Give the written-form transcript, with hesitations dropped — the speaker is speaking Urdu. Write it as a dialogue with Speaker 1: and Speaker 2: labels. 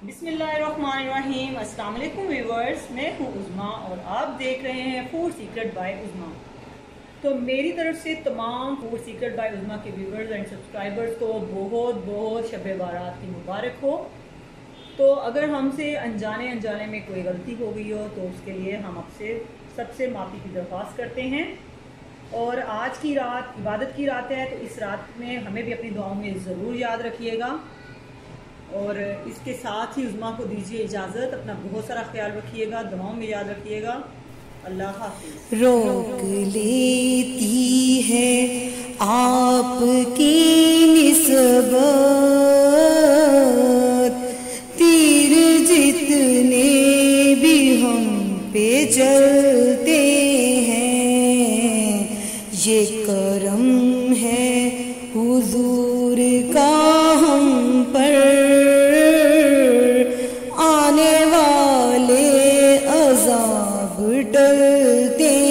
Speaker 1: بسم اللہ الرحمن الرحیم۔ السلام علیکم ویورز، میں ہوں عظمیٰ اور آپ دیکھ رہے ہیں فوڈ سیکرٹ بائی عظمیٰ۔ تو میری طرف سے تمام فوڈ سیکرٹ بائی عظمیٰ کے ویورز اینڈ سبسکرائبرز کو بہت بہت شب بارات کی مبارک ہو۔ تو اگر ہم سے انجانے میں کوئی غلطی ہو گئی ہو تو اس کے لیے ہم سب سے معافی کی درخواست کرتے ہیں۔ اور آج کی رات عبادت کی رات ہے، تو اس رات میں ہمیں بھی اپنی دعاؤں میں ضرور یاد رکھیے گا۔ اور اس کے ساتھ ہی عظمیٰ کو دیجیے اجازت، اپنا بہت سارا خیال رکھیے گا، دعاؤں میں یاد رکھیے گا۔ اللہ حافظ۔
Speaker 2: روک لیتی ہے آپ کی نسبت، تیر جتنے بھی ہم پہ چلتے ہیں، یہ کرم ہے حضور کا ہم پر، آنے والے عذاب ٹلتے